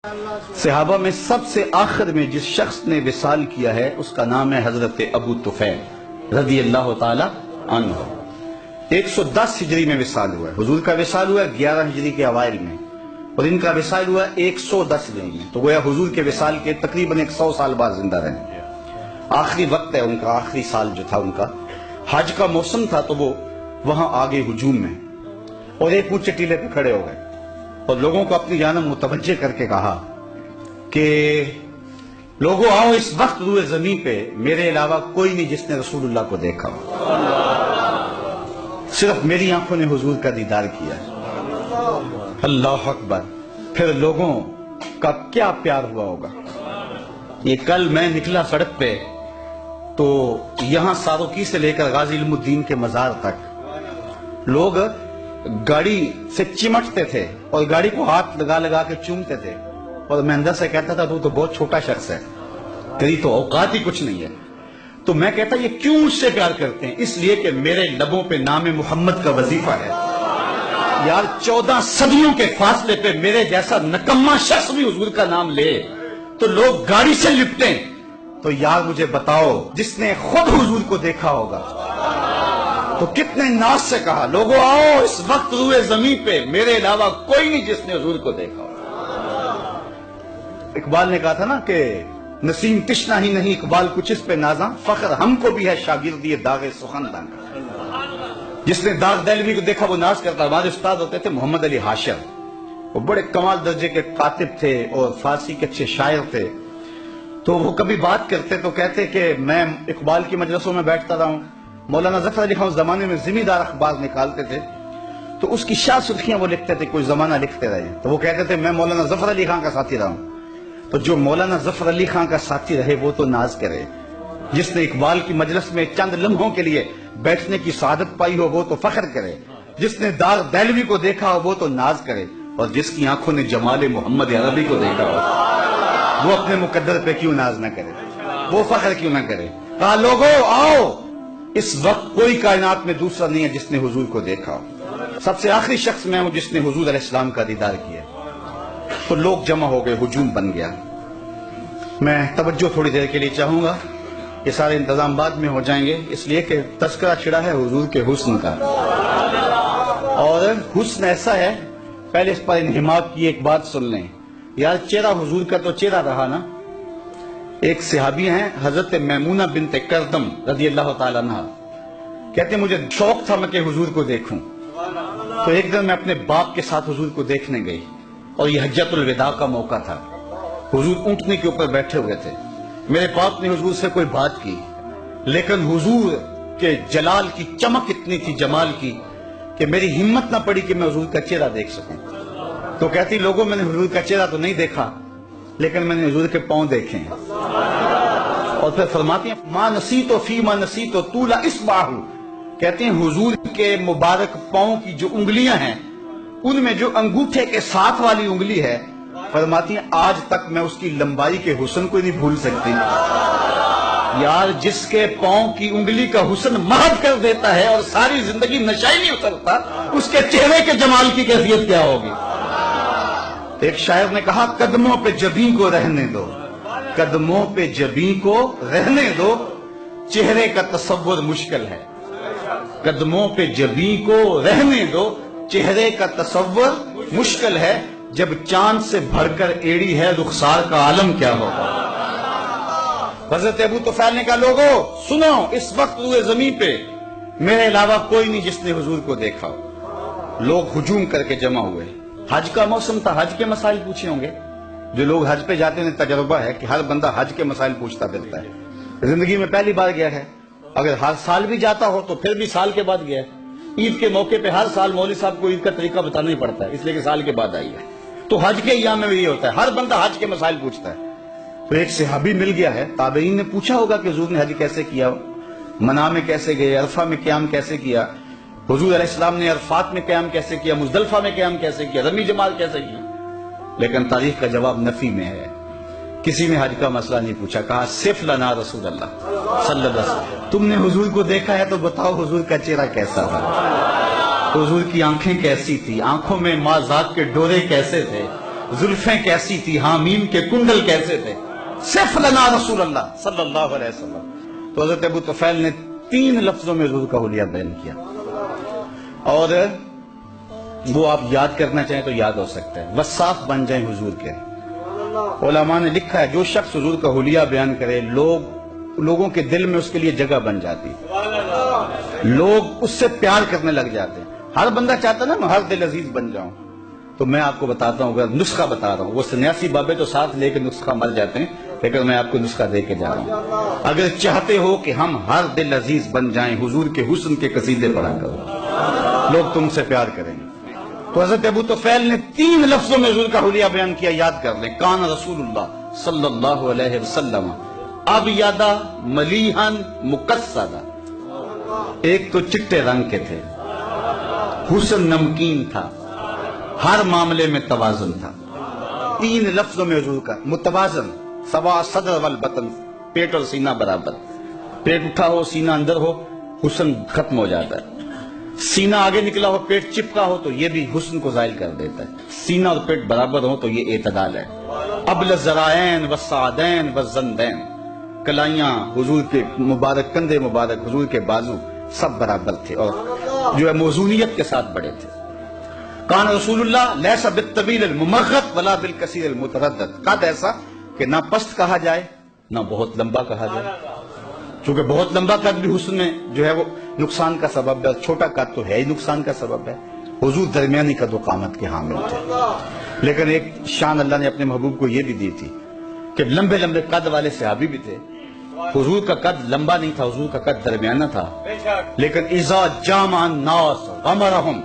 صحابہ میں سب سے آخر میں جس شخص نے وصال کیا ہے اس کا نام ہے حضرت ابو طفیل رضی اللہ تعالی عنہ۔ 110 ہجری میں وصال ہوا ہے، حضور کا وصال ہوا ہے 11 ہجری کے اوائل میں، اور ان کا وصال ہوا ہے 110 ہجری میں، تو گویا حضور کے وصال کے تقریباً 100 سال بعد زندہ رہے۔ آخری وقت ہے ان کا، آخری سال جو تھا ان کا، حج کا موسم تھا تو وہ وہاں آگے ہجوم میں، اور ایک اونچے ٹیلے پہ کھڑے ہو گئے اور لوگوں کو اپنی جانب متوجہ کر کے کہا کہ لوگوں آؤ، اس وقت روئے زمین پہ میرے علاوہ کوئی نہیں جس نے رسول اللہ کو دیکھا ہو، صرف میری آنکھوں نے حضور کا دیدار کیا ہے۔ اللہ اکبر! پھر لوگوں کا کیا پیار ہوا ہوگا۔ یہ کل میں نکلا سڑک پہ تو یہاں ساروکی سے لے کر غازی علم الدین کے مزار تک لوگ گاڑی سے چمٹتے تھے اور گاڑی کو ہاتھ لگا لگا کے چومتے تھے، اور میں اندر سے کہتا تھا تو بہت چھوٹا شخص ہے، تیری تو اوقات ہی کچھ نہیں ہے۔ تو میں کہتا یہ کیوں مجھ سے پیار کرتے ہیں؟ اس لیے کہ میرے لبوں پہ نام محمد کا وظیفہ ہے۔ یار 14 صدیوں کے فاصلے پہ میرے جیسا نکما شخص بھی حضور کا نام لے تو لوگ گاڑی سے لپٹیں، تو یار مجھے بتاؤ جس نے خود حضور کو دیکھا ہوگا تو کتنے ناز سے کہا لوگوں آؤ، اس وقت روئے زمین پہ میرے علاوہ کوئی نہیں جس نے حضور کو دیکھا ہوگا۔ اقبال نے کہا تھا نا کہ نسیم تشنا ہی نہیں اقبال کچھ اس پہ نازاں، فخر ہم کو بھی ہے شاگردی داغ سخندان کا۔ جس نے داغ دہلوی کو دیکھا وہ ناز کرتا۔ ہمارے استاد ہوتے تھے محمد علی حاشر، وہ بڑے کمال درجے کے کاتب تھے اور فارسی کے اچھے شاعر تھے، تو وہ کبھی بات کرتے تو کہتے کہ میں اقبال کی مجلسوں میں بیٹھتا رہا ہوں، مولانا ظفر علی خان اس زمانے میں ذمہ دار اخبار نکالتے تھے تو اس کی شاہ سرخیاں وہ لکھتے تھے، کوئی زمانہ لکھتے رہے، تو وہ کہتے تھے میں مولانا ظفر علی خان کا ساتھی رہا ہوں۔ تو جو مولانا ظفر علی خان کا ساتھی رہے وہ تو ناز کرے، جس نے اقبال کی مجلس میں چند لمحوں کے لیے بیٹھنے کی سعادت پائی ہو وہ تو فخر کرے، جس نے داغ دہلوی کو دیکھا ہو وہ تو ناز کرے، اور جس کی آنکھوں نے جمال محمد عربی کو دیکھا ہو وہ اپنے مقدر پہ کیوں ناز نہ کرے، وہ فخر کیوں نہ کرے۔ کہا لوگوں آؤ، اس وقت کوئی کائنات میں دوسرا نہیں ہے جس نے حضور کو دیکھا ہو، سب سے آخری شخص میں ہوں جس نے حضور علیہ السلام کا دیدار کیا۔ تو لوگ جمع ہو گئے، ہجوم بن گیا۔ میں توجہ تھوڑی دیر کے لیے چاہوں گا، یہ سارے انتظام بعد میں ہو جائیں گے، اس لیے کہ تذکرہ چھڑا ہے حضور کے حسن کا، اور حسن ایسا ہے، پہلے اس پر انہماک کی ایک بات سن لیں۔ یار چہرہ حضور کا تو چہرہ رہا نا۔ ایک صحابی ہیں حضرت میمونہ بنت کردم رضی اللہ تعالیٰ عنہ، کہتے ہیں مجھے شوق تھا میں کہ حضور کو دیکھوں، تو ایک دن میں اپنے باپ کے ساتھ حضور کو دیکھنے گئی، اور یہ حجۃ الوداع کا موقع تھا، حضور اونٹنے کے اوپر بیٹھے ہوئے تھے۔ میرے باپ نے حضور سے کوئی بات کی، لیکن حضور کے جلال کی چمک اتنی تھی، جمال کی، کہ میری ہمت نہ پڑی کہ میں حضور کا چہرہ دیکھ سکوں۔ تو کہتی لوگوں میں نے حضور کا چہرہ تو نہیں دیکھا، لیکن میں نے حضور کے پاؤں دیکھے ہیں۔ اور پھر فرماتی ہیں ما نسیت فیما نسیت طول اصبعہ، کہتے ہیں حضور کے مبارک پاؤں کی جو انگلیاں ہیں ان میں جو انگوٹھے کے ساتھ والی انگلی ہے، فرماتی ہیں آج تک میں اس کی لمبائی کے حسن کو نہیں بھول سکتی۔ یار جس کے پاؤں کی انگلی کا حسن مہد کر دیتا ہے اور ساری زندگی نشائی نہیں اترتا، اس کے چہرے کے جمال کی کیفیت کیا ہوگی۔ ایک شاعر نے کہا قدموں پہ جبیں کو رہنے دو، قدموں پہ جبیں کو رہنے دو، چہرے کا تصور مشکل ہے۔ قدموں پہ جبیں کو رہنے دو، چہرے کا تصور مشکل ہے، جب چاند سے بڑھ کر ایڑی ہے رخسار کا عالم کیا ہوگا۔ حضرت ابو طفیل نے کہا لوگوں سنو، اس وقت روئے زمین پہ میرے علاوہ کوئی نہیں جس نے حضور کو دیکھا ہو۔ لوگ ہجوم کر کے جمع ہوئے، حج کا موسم تھا، حج کے مسائل پوچھے ہوں گے۔ جو لوگ حج پہ جاتے ہیں تجربہ ہے کہ ہر بندہ حج کے مسائل پوچھتا پھرتا ہے، زندگی میں پہلی بار گیا ہے، اگر ہر سال بھی جاتا ہو تو پھر بھی سال کے بعد گیا ہے۔ عید کے موقع پہ ہر سال مولوی صاحب کو عید کا طریقہ بتانا ہی پڑتا ہے، اس لیے کہ سال کے بعد آئی ہے۔ تو حج کے ایام میں بھی یہ ہوتا ہے، ہر بندہ حج کے مسائل پوچھتا ہے۔ تو ایک صحابی مل گیا ہے، تابعین نے پوچھا ہوگا کہ حضور نے حج کیسے کیا، منا میں کیسے گئے، عرفہ میں قیام کیسے کیا، حضور علیہ السلام نے عرفات میں قیام کیسے کیا، مزدلفہ میں قیام کیسے کیا، رمی جمال کیسے کیا، لیکن تاریخ کا جواب نفی میں ہے۔ کسی نے حج کا مسئلہ نہیں پوچھا، کہا صف لنا رسول اللہ صلی اللہ علیہ وسلم، تم نے حضور کو دیکھا ہے تو بتاؤ حضور کا چہرہ کیسا تھا، حضور کی آنکھیں کیسی تھی، آنکھوں میں ماں ذات کے ڈورے کیسے تھے، زلفیں کیسی تھی، حامیم کے کنڈل کیسے تھے، صف لنا رسول اللہ صلی اللہ علیہ وسلم. تو حضرت ابو طفیل نے 3 لفظوں میں حضور کا حلیہ بیان کیا، اور وہ آپ یاد کرنا چاہیں تو یاد ہو سکتا ہے. وصاف بن جائیں حضور کے. علماء نے لکھا ہے جو شخص حضور کا حلیہ بیان کرے لوگوں کے دل میں اس کے لیے جگہ بن جاتی، لوگ اس سے پیار کرنے لگ جاتے ہیں. ہر بندہ چاہتا نا میں ہر دل عزیز بن جاؤں. تو میں آپ کو بتاتا ہوں، اگر نسخہ بتا رہا ہوں، وہ سنیاسی بابے تو ساتھ لے کے نسخہ مر جاتے ہیں، لیکن میں آپ کو نسخہ دے کے جا رہا ہوں. اگر چاہتے ہو کہ ہم ہر دل عزیز بن جائیں، حضور کے حسن کے قصیدے پڑھا کرو، لوگ تم سے پیار کریں گے. تو حضرت ابو طفیل نے 3 لفظوں میں حضور کا حلیہ بیان کیا، یاد کر لیں. کان رسول اللہ صلی اللہ علیہ وسلم ابیض ملیحا مقصدا. ایک تو چٹے رنگ کے تھے، حسن نمکین تھا، ہر معاملے میں توازن تھا. 3 لفظوں میں حضور کا متوازن. سوا صدر والبطن، پیٹ اور سینہ برابر. پیٹ اٹھا ہو سینہ اندر ہو حسن ختم ہو جاتا ہے. سینہ آگے نکلا ہو پیٹ چپکا ہو تو یہ بھی حسن کو ظاہر کر دیتا ہے. سینہ اور پیٹ برابر ہو تو یہ اعتدال ہے. ابل الذرائین والسعدین والزندین. کلائیاں حضور کے مبارک، کندھے مبارک، حضور کے بازو سب برابر تھے اور جو ہے موزونیت کے ساتھ بڑے تھے. کان رسول اللہ لیس بالطویل الممغط ولا بالکثیر المتردد. قد ایسا کہ نہ پست کہا جائے نہ بہت لمبا کہا جائے، چونکہ بہت لمبا قد بھی حسن میں جو ہے وہ نقصان کا سبب ہے، چھوٹا قد تو ہے ہی نقصان کا سبب ہے. حضور درمیانی قد و قامت کے حامل تھے. لیکن ایک شان اللہ نے اپنے محبوب کو یہ بھی دی تھی کہ لمبے لمبے قد والے صحابی بھی تھے. حضور کا قد لمبا نہیں تھا، حضور کا قد درمیانہ تھا. لیکن اذا جامع الناس غمرهم،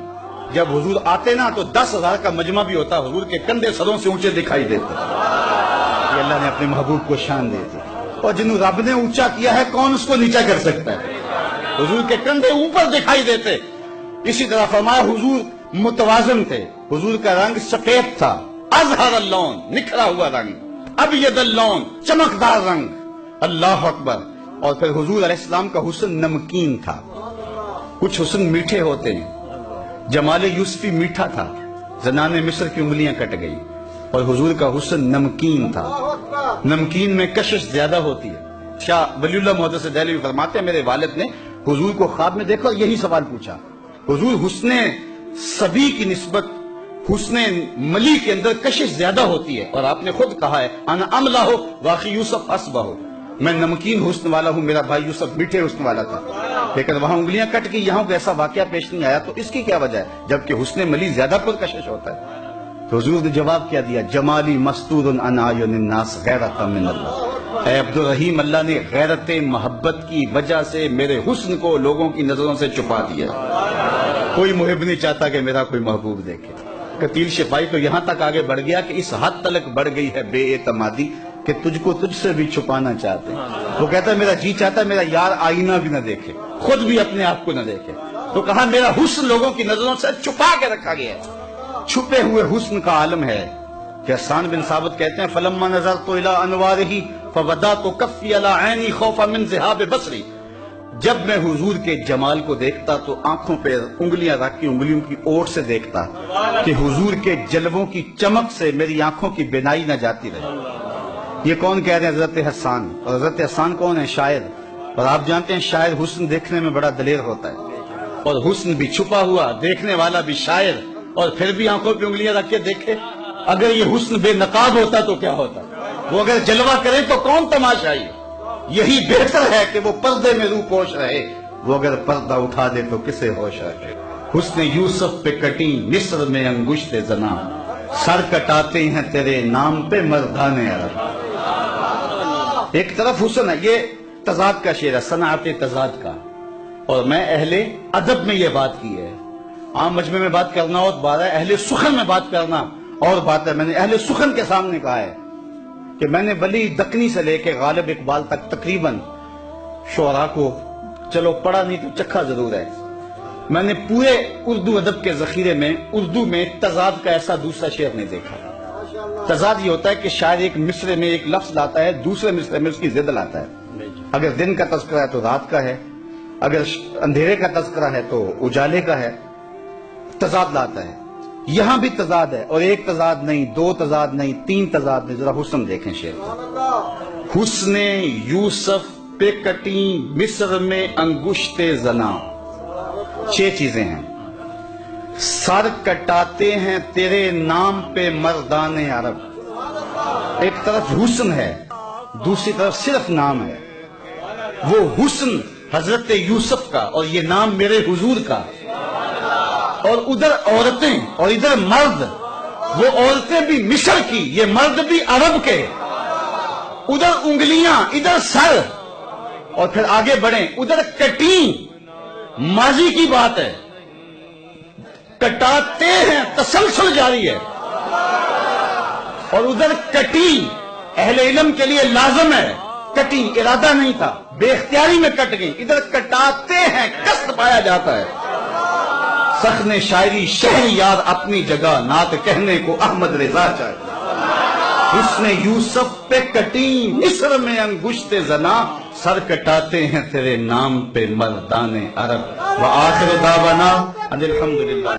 جب حضور آتے نا تو 10,000 کا مجمع بھی ہوتا، حضور کے کندھے سروں سے اونچے دکھائی دیتے. یہ اللہ نے اپنے محبوب کو شان دی تھی. اور جنہوں رب نے اونچا کیا ہے کون اس کو نیچا کر سکتا ہے. حضور کے کندھے اوپر دکھائی دیتے. اسی طرح فرمایا حضور متوازن تھے. حضور کا رنگ سفید تھا، ازہر اللون، نکھرا ہوا رنگ، ابیض اللون، چمکدار رنگ. اللہ اکبر. اور پھر حضور علیہ السلام کا حسن نمکین تھا. کچھ حسن میٹھے ہوتے ہیں. جمال یوسفی میٹھا تھا، زنان مصر کی انگلیاں کٹ گئی. اور حضور کا حسن نمکین تھا. نمکین میں کشش زیادہ ہوتی ہے. شاہ ولی اللہ محدث دہلوی فرماتے ہیں میرے والد نے حضور کو خواب میں دیکھا اور یہی سوال پوچھا. حضور حسن سبی کی نسبت حسن ملی کے اندر کشش زیادہ ہوتی ہے، اور آپ نے خود کہا ہے انا املا ہو واقعی یوسف اسبہ ہو، میں نمکین حسن والا ہوں، میرا بھائی یوسف میٹھے حسن والا تھا. لیکن وہاں انگلیاں کٹ گئی، یہاں کو ایسا واقعہ پیش نہیں آیا. تو اس کی کیا وجہ ہے جبکہ حسن ملی زیادہ پرکشش ہوتا ہے؟ تو حضور نے جواب کیا دیا، جمالی مستور عن اعین الناس غیرۃ من اللہ. اے عبد الرحیم، اللہ نے غیرت محبت کی وجہ سے میرے حسن کو لوگوں کی نظروں سے چھپا دیا. کوئی محب نہیں چاہتا کہ میرا کوئی محبوب دیکھے. قتیل شفائی تو یہاں تک آگے بڑھ گیا کہ اس حد تلک بڑھ گئی ہے بے اعتمادی کہ تجھ کو تجھ سے بھی چھپانا چاہتے ہیں. وہ کہتا ہے میرا جی چاہتا ہے میرا یار آئینہ بھی نہ دیکھے، خود بھی اپنے آپ کو نہ دیکھے. تو کہا میرا حسن لوگوں کی نظروں سے چھپا کے رکھا گیا ہے. چھپے ہوئے حسن کا عالم ہے کہ حسان بن ثابت کہتے ہیں فلما نظرت الى انوارہ فودعت کفی علی عینی خوفا من ذہاب بصری. جب میں حضور کے جمال کو دیکھتا تو آنکھوں پہ انگلیاں رکھ کے انگلیوں کی اوٹ سے دیکھتا کہ حضور کے جلووں کی چمک سے میری آنکھوں کی بینائی نہ جاتی رہے. یہ کون کہہ رہے ہیں؟ حضرت حسان. اور حضرت حسان کون ہے؟ شاعر. اور آپ جانتے ہیں شاعر حسن دیکھنے میں بڑا دلیر ہوتا ہے، اور حسن بھی چھپا ہوا، دیکھنے والا بھی شاعر، اور پھر بھی آنکھوں پہ انگلیاں رکھ کے دیکھے. اگر یہ حسن بے نقاب ہوتا تو کیا ہوتا؟ وہ اگر جلوہ کرے تو کون تماشائی؟ یہی بہتر ہے کہ وہ پردے میں روح پوش رہے، وہ اگر پردہ اٹھا دے تو کسے ہوش رہے. حسن یوسف پہ کٹی مصر میں انگشت زنا، سر کٹاتے ہیں تیرے نام پہ مردان عرب. ایک طرف حسن ہے، یہ تضاد کا شعر ہے، صنعت تضاد کا. اور میں اہل ادب میں یہ بات کی ہے. عام مجمع میں بات کرنا اور بات ہے، اہل سخن میں بات کرنا اور بات ہے. میں نے اہل سخن کے سامنے کہا ہے کہ میں نے ولی دکنی سے لے کے غالب اقبال تک تقریباً شعراء کو چلو پڑھا نہیں تو چکھا ضرور ہے. میں نے پورے اردو ادب کے ذخیرے میں اردو میں تضاد کا ایسا دوسرا شعر نہیں دیکھا. تضاد یہ ہوتا ہے کہ شاعر ایک مصرے میں ایک لفظ لاتا ہے، دوسرے مصرے میں اس کی ضد لاتا ہے. اگر دن کا تذکرہ ہے تو رات کا ہے، اگر اندھیرے کا تذکرہ ہے تو اجالے کا ہے. تضاد لاتا ہے. یہاں بھی تضاد ہے، اور ایک تضاد نہیں، دو تضاد نہیں، تین تضاد نہیں. ذرا حسن دیکھیں شعر کا. حسن یوسف پہ کٹی مصر میں انگشت زنا. 6 چیزیں ہیں. سر کٹاتے ہیں تیرے نام پہ مردان عرب. ایک طرف حسن ہے، دوسری طرف صرف نام ہے. وہ حسن حضرت یوسف کا اور یہ نام میرے حضور کا، اور ادھر عورتیں اور ادھر مرد. وہ عورتیں بھی مصر کی، یہ مرد بھی عرب کے. ادھر انگلیاں ادھر سر، اور پھر آگے بڑھیں. ادھر کٹی ماضی کی بات ہے، کٹاتے ہیں تسلسل جاری ہے. اور ادھر کٹی اہل علم کے لیے لازم ہے. کٹی ارادہ نہیں تھا، بے اختیاری میں کٹ گئی. ادھر کٹاتے ہیں قصد پایا جاتا ہے. سخن شاعری شہر یار اپنی جگہ، نعت کہنے کو احمد رضا چاہیے. حسن یوسف پہ کٹی مصر میں انگشت زنا، سر کٹاتے ہیں تیرے نام پہ مردان عرب. وآخر دعوانا ان الحمدللہ.